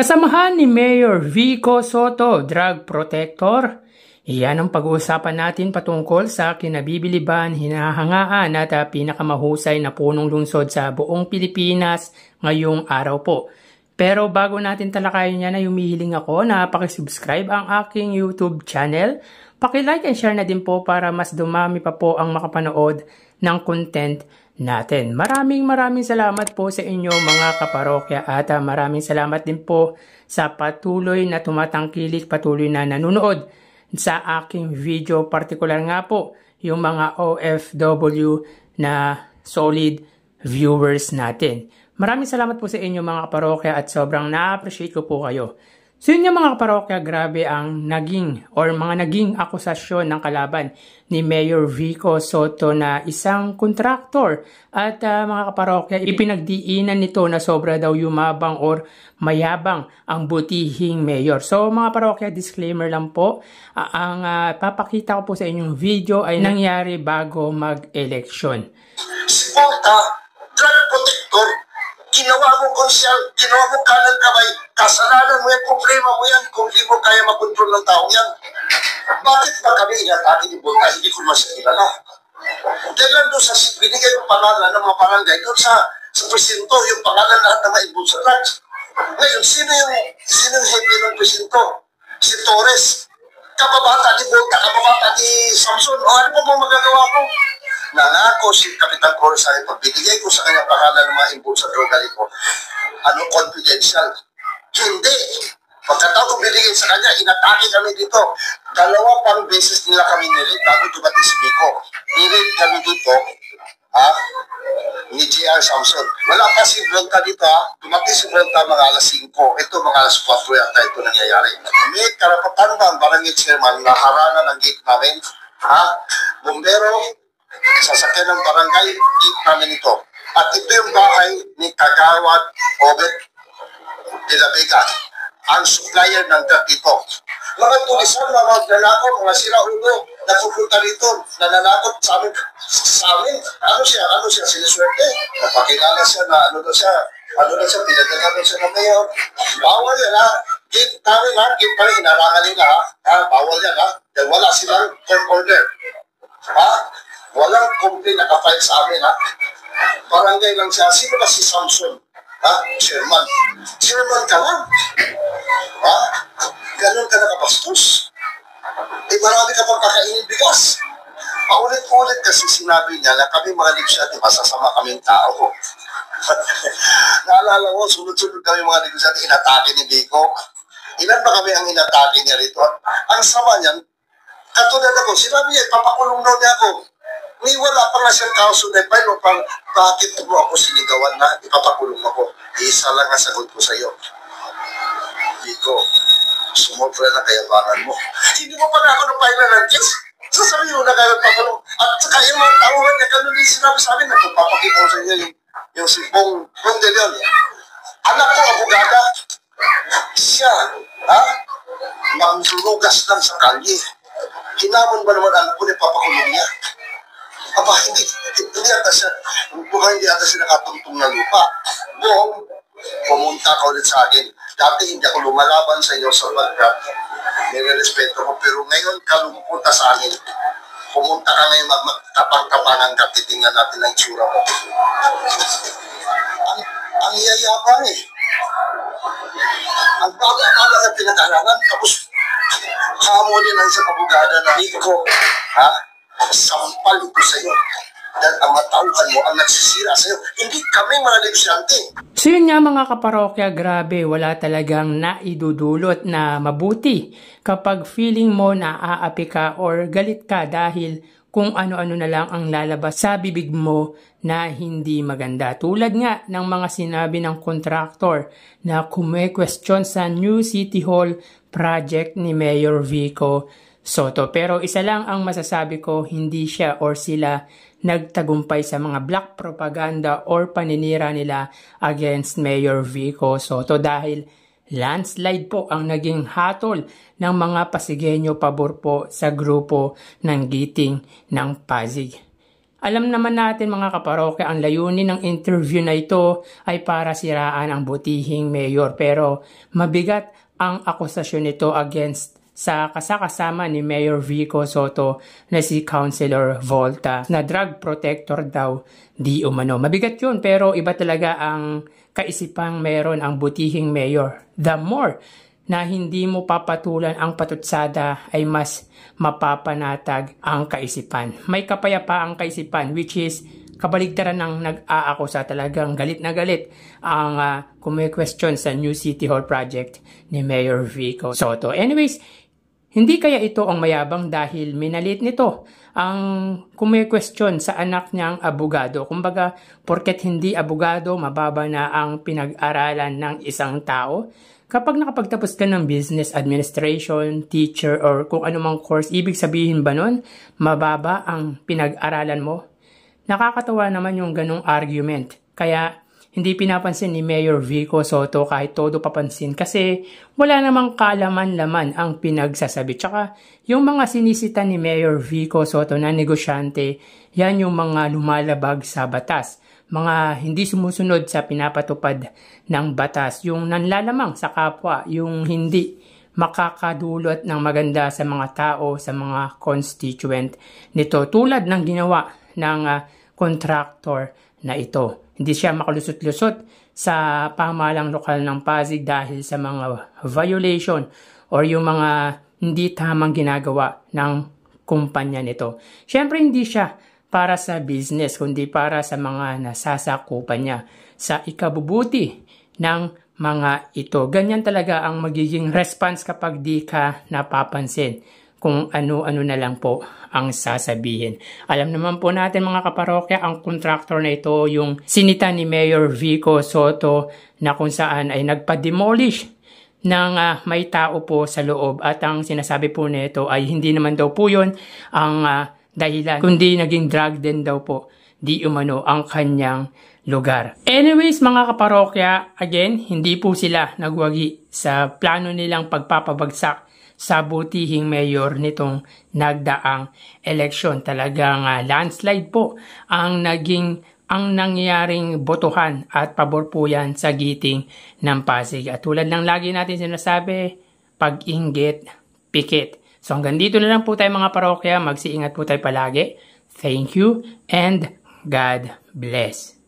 Kasamahan ni Mayor Vico Soto, drug protector. Iyan ang pag-uusapan natin patungkol sa kinabibiliban, hinahangaan at pinakamahusay na punong lungsod sa buong Pilipinas ngayong araw po. Pero bago natin talakayin yan ay humihiling ako na pakisubscribe ang aking YouTube channel. Paki-like and share na din po para mas dumami pa po ang makapanood ng content natin. Maraming salamat po sa inyo mga kaparokya at maraming salamat din po sa patuloy na tumatangkilik, patuloy na nanonood sa aking video. Partikular nga po yung mga OFW na solid viewers natin. Maraming salamat po sa inyo mga kaparokya at sobrang na-appreciate ko po kayo. So yun yung mga kaparokya, grabe ang naging akusasyon ng kalaban ni Mayor Vico Soto na isang kontraktor. At mga kaparokya, ipinagdiinan nito na sobra daw yumabang or mayabang ang butihing mayor. So mga parokya, disclaimer lang po, ang papakita ko po sa inyong video ay nangyari bago mag-eleksyon. Spota, drug protector, ginawa mo konsyal, ginawa mo kanan kamay, kasalanan mo yan, problema mo yan, kung di mo kaya makontrol ng taong yan. Bakit ba kami inatake ni Volta? Hindi ko naman siya kilala. Dahil lang doon sa binigay ng pangalan ng mga barangay, doon sa presinto, yung pangalan lahat na maibon sa drugs. Ngayon, sino yung heavy ng presinto? Si Torres. Kababata ni Volta, kababata ni Samson. O ano pa mo magagawa ko? Nangako si Kapitan Torres sa akin, pag binigay ko sa kanya pangalan ng mga imbon sa drogali ko, confidential. Hindi. Pagkatao kong binigay sa kanya, inatake kami dito. 2 pang beses nila kami nirate bago dumating si Vico. Nirate kami dito, ni J.R. Samson. Wala pa si Volta dito, dumating si Volta mga alas 5. Ito mga alas 4 yata ito nangyayari. May karapatan ba ang barangay chairman na haranan ng gate namin? Bumbero, sasakyan ng barangay, gate namin ito. At ito yung bahay ni Kagawad Obet de la Vega, ang supplier ng drug dito. Mga tulisan, mga magnanakot, mga siraulo, napupunta rito, nananakot sa amin. Ano siya, siniswerte. Napakilala siya na ano siya, pinagdagamin siya ng mayor. Bawal yan gate namin gate pa rin, hinarangan nila bawal yan dahil wala silang court order. Walang complaint nakafile sa amin barangay lang siya. Sino ba si Samson? Chairman. Chairman ka lang. Ganon ka nakabastos. Marami ka pang kakainin bigas. Paulit-ulit kasi sinabi niya na kami mga negosyante, masasama kaming tao. Naalala ko, sunod-sunod kami mga negosyante, inatake ni Vico. Ilan ba kami ang inatake niya rito? Ang sama niyan, katulad ako, sinabi niya, papakulong daw niya ako. Wala pa nga siyang kauso na pero bakit mo ako sinigawan na ipapakulong ako? Isa lang ang sagot ko sa iyo. Vico, sumobra na kayabangan mo. Hindi mo pa na ako napailan ng case. Sasabihin mo na kayo pakulong. At saka yung mga tauhan niya, ganun din sinabi sa amin na kung papakita ko sa inyo yung si Bong de Leon. Anak ko, abogada. Siya, manglugas lang sa kalye. Hinamon ba naman anak ko na papakulong niya? Hindi ata siya nakatungtong na lupa. Buong, pumunta ka ulit sa akin. Dati hindi ako lumalaban sa iyo sa background. Nire-respeto ko. Pero ngayon ka lumupunta sa akin. Pumunta ka ngayon magtapang-tapangan ka. Titingnan natin ang tsura mo. Ang yayabang Ang baga na pinag-aralan. Tapos hamulin ang isang abogada na Vico. Sampal ito sa iyo. Dahil ang matauhan mo ang nagsisira sa iyo. Hindi kami mga negosyante. So yun nga mga kaparokya, grabe, wala talagang naidudulot na mabuti kapag feeling mo na aapi ka or galit ka dahil kung ano-ano na lang ang lalabas sa bibig mo na hindi maganda. Tulad nga ng mga sinabi ng kontraktor na kume-question sa New City Hall project ni Mayor Vico Soto. Pero isa lang ang masasabi ko, hindi siya or sila nagtagumpay sa mga black propaganda or paninira nila against Mayor Vico Soto dahil landslide po ang naging hatol ng mga Pasigueño pabor po sa grupo ng Giting ng Pasig. Alam naman natin mga kaparokya, ang layunin ng interview na ito ay para siraan ang butihing mayor. Pero mabigat ang akusasyon nito against sa kasakasama ni Mayor Vico Soto na si Councilor Volta na drug protector daw di umano. Mabigat yun, pero iba talaga ang kaisipang meron ang butihing mayor. The more na hindi mo papatulan ang patutsada ay mas mapapanatag ang kaisipan. May kapayapaang kaisipan, which is kabaligtaran ng nag-aakusa. Talagang galit na galit ang kume-question sa New City Hall project ni Mayor Vico Soto. Anyways, hindi kaya ito ang mayabang dahil minalit nito ang kume-question sa anak niyang abogado. Kumbaga, porket hindi abogado, mababa na ang pinag-aralan ng isang tao. Kapag nakapagtapos ka ng business administration, teacher, or kung anumang course, ibig sabihin ba nun, mababa ang pinag-aralan mo? Nakakatawa naman yung ganong argument. Kaya, hindi pinapansin ni Mayor Vico Soto kahit todo papansin kasi wala namang kaalaman-laman ang pinagsasabi. Tsaka, yung mga sinisita ni Mayor Vico Soto na negosyante, yan yung mga lumalabag sa batas. Mga hindi sumusunod sa pinapatupad ng batas, yung nanlalamang sa kapwa, yung hindi makakadulot ng maganda sa mga tao, sa mga constituent nito. Tulad ng ginawa ng contractor na ito. Hindi siya makalusot-lusot sa pamahalang lokal ng Pasig dahil sa mga violation or yung mga hindi tamang ginagawa ng kumpanya nito. Siyempre hindi siya para sa business, kundi para sa mga nasasakupan niya, sa ikabubuti ng mga ito. Ganyan talaga ang magiging response kapag di ka napapansin kung ano-ano na lang po ang sasabihin. Alam naman po natin mga kaparokya, ang contractor na ito, yung sinita ni Mayor Vico Soto na kung saan ay nagpa-demolish ng may tao po sa loob. At ang sinasabi po nito ay hindi naman daw po yun ang dahilan, kundi naging drug din daw po di umano ang kanyang lugar. Anyways mga kaparokya, again, hindi po sila nagwagi sa plano nilang pagpapabagsak sa butihing mayor nitong nagdaang eleksyon. Talagang landslide po ang nangyaring botohan at pabor po yan sa giting ng Pasig. At tulad ng lagi natin sinasabi, pag-inggit, pikit. So hanggang dito na lang po tayo mga parokya. Magsiingat po tayo palagi. Thank you and God bless.